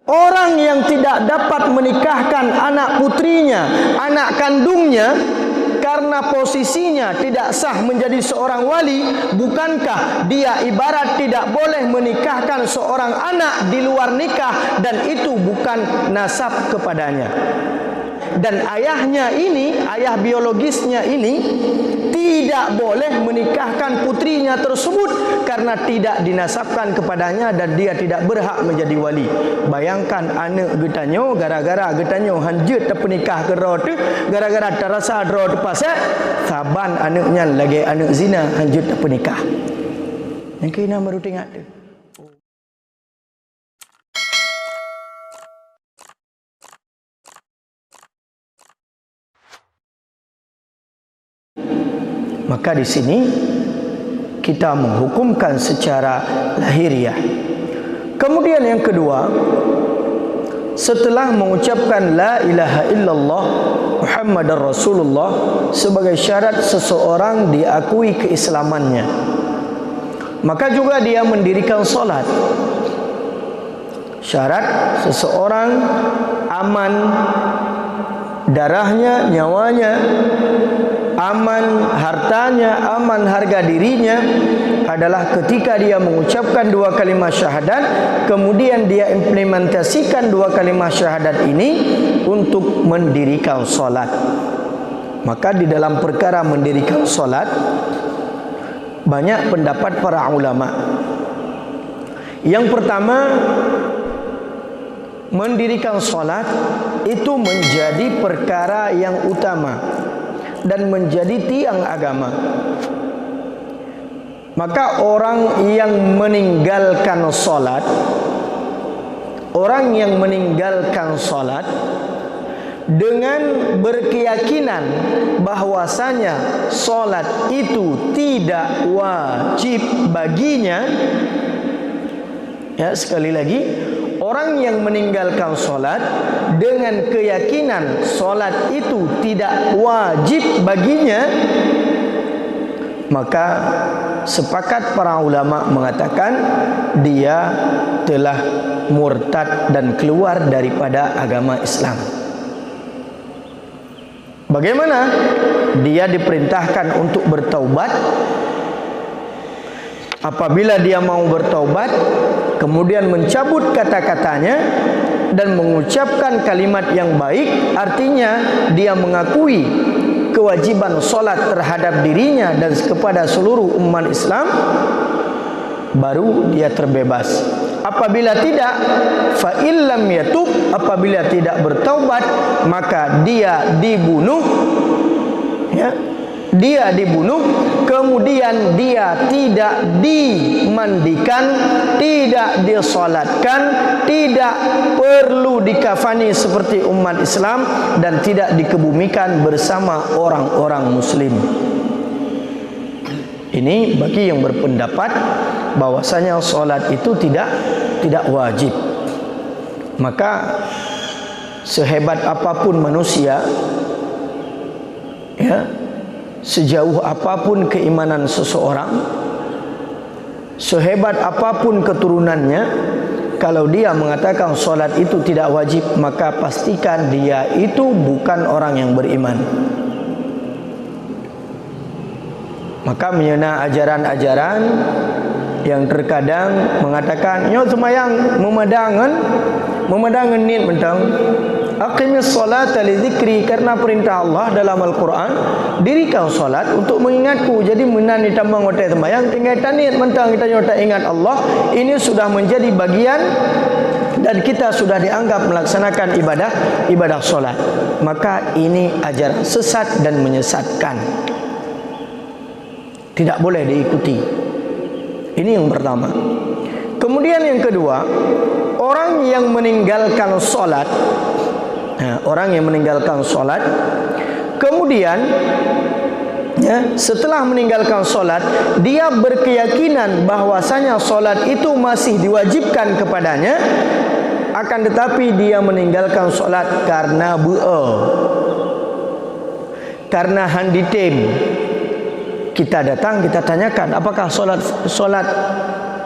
Orang yang tidak dapat menikahkan anak putrinya, anak kandungnya, karena posisinya tidak sah menjadi seorang wali, bukankah dia ibarat tidak boleh menikahkan seorang anak di luar nikah, dan itu bukan nasab kepadanya. Dan ayahnya ini, ayah biologisnya ini, tidak boleh menikahkan putrinya tersebut karena tidak dinasabkan kepadanya dan dia tidak berhak menjadi wali. Bayangkan anak getanyo, gara-gara getanyo hanjut terpenikah ke roh tu, gara-gara terasa roh tu pasal saban anaknya lagi anak zina hanjut terpenikah. Yang kena baru tengok tu. Maka di sini kita menghukumkan secara lahiriah. Kemudian yang kedua, setelah mengucapkan la ilaha illallah Muhammadar Rasulullah sebagai syarat seseorang diakui keislamannya, maka juga dia mendirikan solat. Syarat seseorang aman darahnya, nyawanya, aman hartanya, aman harga dirinya adalah ketika dia mengucapkan dua kalimat syahadat, kemudian dia implementasikan dua kalimat syahadat ini untuk mendirikan solat. Maka di dalam perkara mendirikan solat banyak pendapat para ulama. Yang pertama, mendirikan solat itu menjadi perkara yang utama dan menjadi tiang agama. Maka orang yang meninggalkan solat, orang yang meninggalkan solat dengan berkeyakinan bahwasanya solat itu tidak wajib baginya, ya, sekali lagi, orang yang meninggalkan solat dengan keyakinan solat itu tidak wajib baginya, maka sepakat para ulama mengatakan dia telah murtad dan keluar daripada agama Islam. Bagaimana? Dia diperintahkan untuk bertaubat. Apabila dia mau bertaubat, kemudian mencabut kata-katanya dan mengucapkan kalimat yang baik, artinya dia mengakui kewajiban solat terhadap dirinya dan kepada seluruh umat Islam, baru dia terbebas. Apabila tidak, fa illam yatub, apabila tidak bertaubat, maka dia dibunuh, ya, dia dibunuh, kemudian dia tidak dimandikan, tidak disolatkan, tidak perlu dikafani seperti umat Islam, dan tidak dikebumikan bersama orang-orang muslim. Ini bagi yang berpendapat bahwasanya solat itu tidak wajib. Maka sehebat apapun manusia, ya, sejauh apapun keimanan seseorang, sehebat apapun keturunannya, kalau dia mengatakan solat itu tidak wajib, maka pastikan dia itu bukan orang yang beriman. Maka menyena ajaran-ajaran yang terkadang mengatakan nyo semayang memedangan niat mentang aqimis salata li dzikri, karena perintah Allah dalam Al-Quran, dirikan solat untuk mengingatku. Jadi menani tambang otai sembahyang tinggal tanit mentang kita nyota ingat Allah. Ini sudah menjadi bagian dan kita sudah dianggap melaksanakan ibadah solat. Maka ini ajaran sesat dan menyesatkan, tidak boleh diikuti. Ini yang pertama. Kemudian yang kedua, orang yang meninggalkan solat, orang yang meninggalkan solat, kemudian, ya, setelah meninggalkan solat, dia berkeyakinan bahwasanya solat itu masih diwajibkan kepadanya, akan tetapi dia meninggalkan solat karena karena handitim. Kita datang, kita tanyakan, apakah solat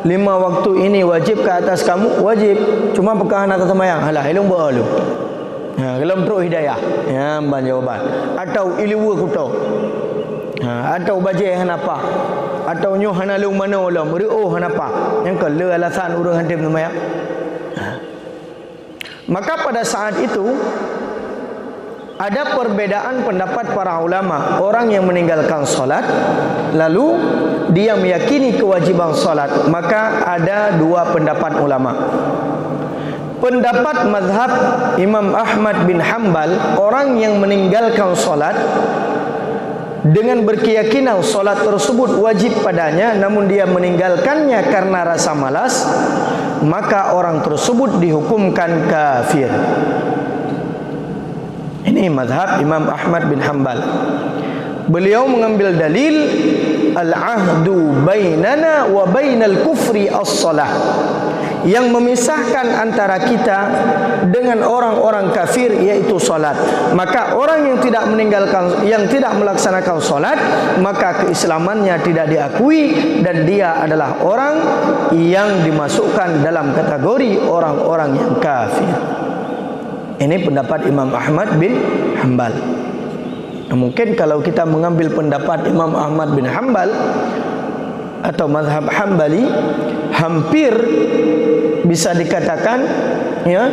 5 waktu ini wajib ke atas kamu? Wajib. Cuma apakah nak sembahyang? Halah, ilung beralu. Dalam teruk hidayah. Ya, ban jawaban. Atau iliwa kuto. Atau baje hanapa. Atau nyoh hanalung mana ulam. Reo hanapa. Yang ke le alasan urang hantim sembahyang. Maka pada saat itu ada perbedaan pendapat para ulama. Orang yang meninggalkan solat lalu dia meyakini kewajiban solat, maka ada 2 pendapat ulama. Pendapat mazhab Imam Ahmad bin Hanbal, orang yang meninggalkan solat dengan berkeyakinan solat tersebut wajib padanya, namun dia meninggalkannya karena rasa malas, maka orang tersebut dihukumkan kafir. Ini mazhab Imam Ahmad bin Hanbal. Beliau mengambil dalil al-ahdu bainana wa bainal kufri as-salah. Yang memisahkan antara kita dengan orang-orang kafir yaitu salat. Maka orang yang tidak melaksanakan salat, maka keislamannya tidak diakui dan dia adalah orang yang dimasukkan dalam kategori orang-orang yang kafir. Ini pendapat Imam Ahmad bin Hanbal. Mungkin kalau kita mengambil pendapat Imam Ahmad bin Hanbal atau mazhab Hanbali, hampir bisa dikatakan ya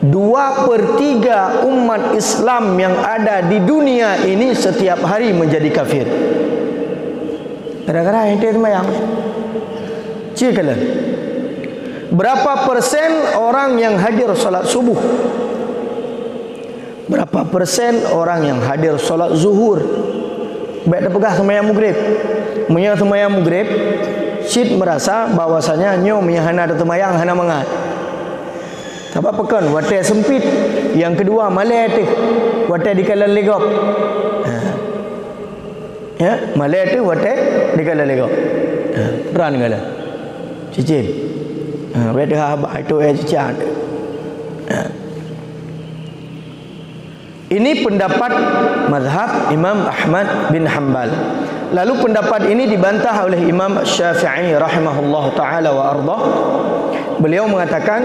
2/3 umat Islam yang ada di dunia ini setiap hari menjadi kafir. Gara-gara ente sembahyang. Cikalah. Berapa persen orang yang hadir solat subuh? Berapa persen orang yang hadir solat zuhur? Baik dah pegah sembahyang maghrib. Munya sembahyang maghrib, Syed merasa bahwasanya nyo hana ada sembahyang hana mangat. Sebab pekan watai sempit. Yang kedua malai tu watai dikalan legop. Ya, malai tu watai dikalan legop. Peran kala. Cicin. Wede habaq itu cicin. Ini pendapat mazhab Imam Ahmad bin Hanbal. Lalu pendapat ini dibantah oleh Imam Syafi'i rahimahullah ta'ala wa ardah. Beliau mengatakan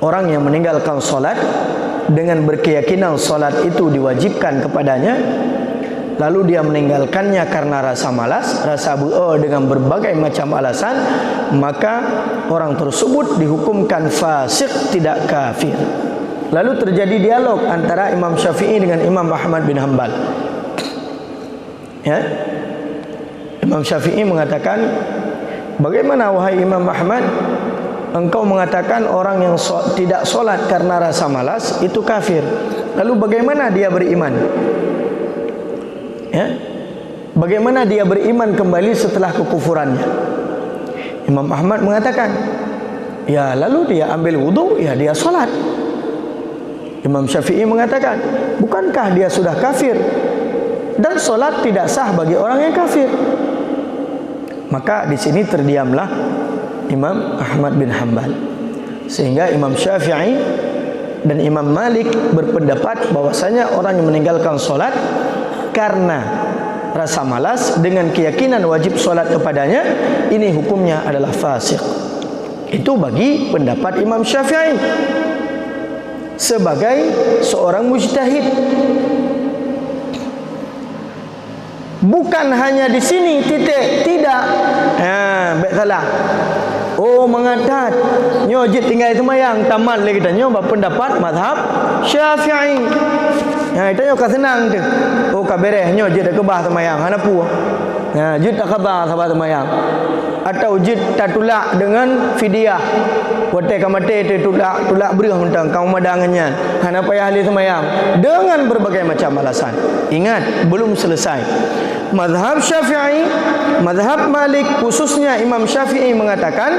orang yang meninggalkan solat dengan berkeyakinan solat itu diwajibkan kepadanya, lalu dia meninggalkannya karena rasa malas, rasa bu'ah dengan berbagai macam alasan, maka orang tersebut dihukumkan fasik, tidak kafir. Lalu terjadi dialog antara Imam Syafi'i dengan Imam Ahmad bin Hanbal. Ya, Imam Syafi'i mengatakan, bagaimana wahai Imam Ahmad, engkau mengatakan orang yang tidak solat karena rasa malas itu kafir. Lalu bagaimana dia beriman? Ya, bagaimana dia beriman kembali setelah kekufurannya? Imam Ahmad mengatakan, ya lalu dia ambil wudu, ya dia solat. Imam Syafi'i mengatakan, bukankah dia sudah kafir dan solat tidak sah bagi orang yang kafir? Maka di sini terdiamlah Imam Ahmad bin Hanbal, sehingga Imam Syafi'i dan Imam Malik berpendapat bahwasanya orang yang meninggalkan solat karena rasa malas dengan keyakinan wajib solat kepadanya, ini hukumnya adalah fasik. Itu bagi pendapat Imam Syafi'i sebagai seorang mujtahid. Bukan hanya di sini titik, tidak. Baik salah. Oh, mengadat nyo jit tinggal sembahyang tamat lagi kita nyo berpendapat mazhab Syafi'i. Itu nyo ka senang tu. Oh, ka beres nyo jit dak kebah sembahyang hana pu. Jit dak kebah sabar sembahyang. Atau jit tak tulak dengan fidyah. Watai kamate tu tulak berih mentang kau madangannya. Hana payah ahli sembahyang dengan berbagai macam alasan. Ingat, belum selesai. Mazhab Syafi'i, mazhab Malik, khususnya Imam Syafi'i mengatakan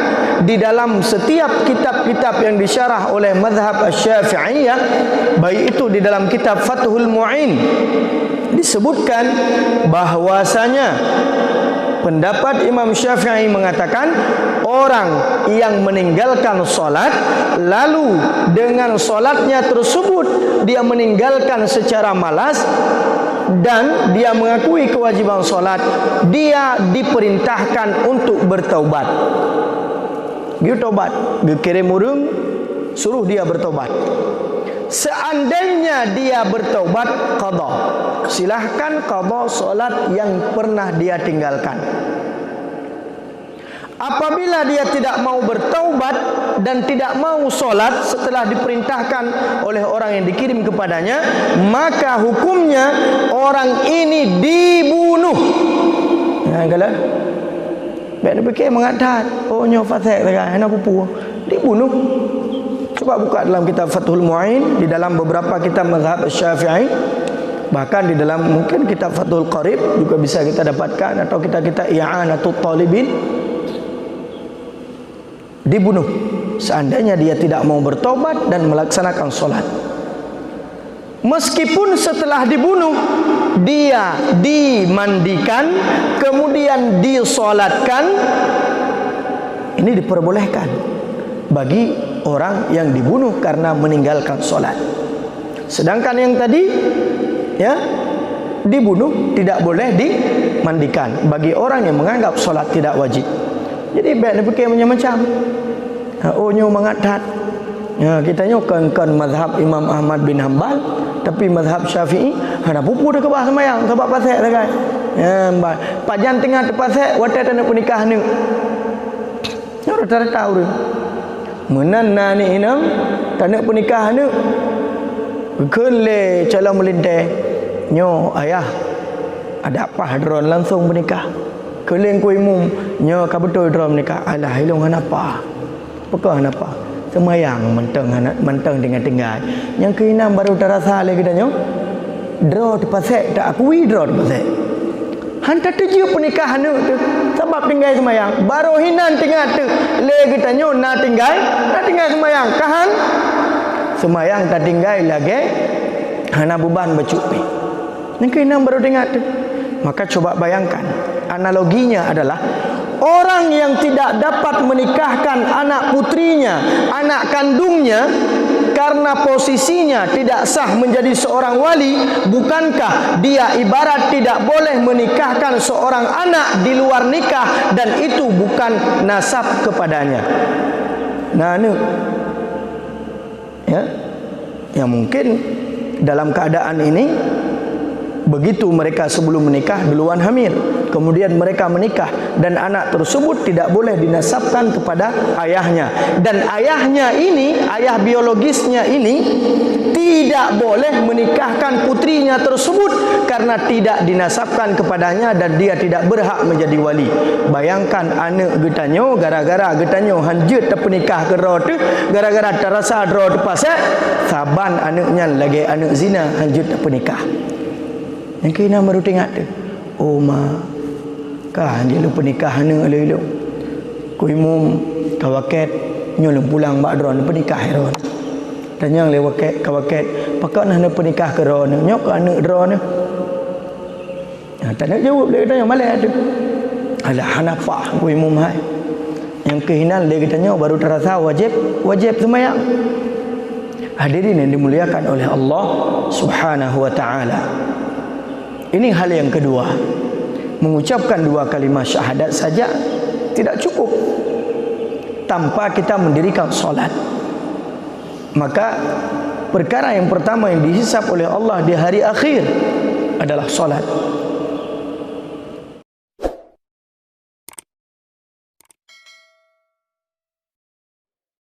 di dalam setiap kitab-kitab yang disyarah oleh mazhab Syafi'iyah, baik itu di dalam kitab Fathul Mu'in, disebutkan bahwasanya pendapat Imam Syafi'i mengatakan orang yang meninggalkan solat, lalu dengan solatnya tersebut dia meninggalkan secara malas dan dia mengakui kewajiban solat, dia diperintahkan untuk bertaubat. Dia taubat, dia kirim urang suruh dia bertaubat. Seandainya dia bertaubat, qada. Silahkan qada solat yang pernah dia tinggalkan. Apabila dia tidak mau bertaubat dan tidak mau solat setelah diperintahkan oleh orang yang dikirim kepadanya, maka hukumnya orang ini dibunuh. Nah, kalau baik fikir mengadat, oh nyo fasik tak ana pupu, dibunuh. Coba buka dalam kitab Fathul Mu'in, di dalam beberapa kitab mazhab Syafi'i, bahkan di dalam mungkin kitab Fathul Qarib juga bisa kita dapatkan, atau kita I'anatut Talibin. Dibunuh seandainya dia tidak mau bertobat dan melaksanakan solat. Meskipun setelah dibunuh dia dimandikan kemudian disolatkan, ini diperbolehkan bagi orang yang dibunuh karena meninggalkan solat. Sedangkan yang tadi ya dibunuh tidak boleh dimandikan bagi orang yang menganggap solat tidak wajib. Jadi baik dia fikir macam-macam. Oh nyo mengadat. Ya, kita nyo kan mazhab Imam Ahmad bin Hanbal, tapi mazhab Syafi'i ada pupu dah kebah semayang sebab pasal dah kan. Ya, pajan tengah terpasal watai tak nak pernikah ni. Nyo dah tahu dia. Menana ni inam tak nak pernikah ni. Kele calon melintai. Nyo ayah ada apa hadron langsung bernikah. Keleng ku imum nya ka betul drum nikah. Alah hilung apa? Pekah apa? Semayang menteng dengan tinggal. Yang keenam baru terasa lagi dah nyo. Draw di pasek tak akui draw di pasek. Hantar tuju pernikahan tu sebab tinggal semayang. Baru hinan tinggal tu. Le kita nyo na tinggal semayang. Kahan semayang tak tinggal lagi. Hana beban bercupi. Yang keenam baru tinggal tu. Maka coba bayangkan, analoginya adalah orang yang tidak dapat menikahkan anak putrinya, anak kandungnya, karena posisinya tidak sah menjadi seorang wali, bukankah dia ibarat tidak boleh menikahkan seorang anak di luar nikah dan itu bukan nasab kepadanya? Nah, ini ya, yang mungkin dalam keadaan ini begitu mereka sebelum menikah duluan hamil, kemudian mereka menikah dan anak tersebut tidak boleh dinasabkan kepada ayahnya, dan ayahnya ini, ayah biologisnya ini tidak boleh menikahkan putrinya tersebut karena tidak dinasabkan kepadanya dan dia tidak berhak menjadi wali. Bayangkan anak getanyo gara-gara getanyo hanjut terpenikah ke roh tu, gara-gara terasa roh tu pasal saban anaknya lagi anak zina hanjut terpenikah. Yang kena baru tengok tu. Oh ma, kah dia lu pernikahan ni lu. Ku imum kawaket nyolong pulang bak dron pernikah ron. Dan yang le waket kawaket pakak nak pernikah ke ron nyok anak dron ni. Tak nak jawab dia kata yang malas tu. Alah hanapa ku imum hai. Yang kehinan dia katanya baru terasa wajib sembahyang. Hadirin yang dimuliakan oleh Allah Subhanahu wa taala. Ini hal yang kedua. Mengucapkan dua kalimat syahadat saja tidak cukup tanpa kita mendirikan solat. Maka perkara yang pertama yang dihisab oleh Allah di hari akhir adalah solat.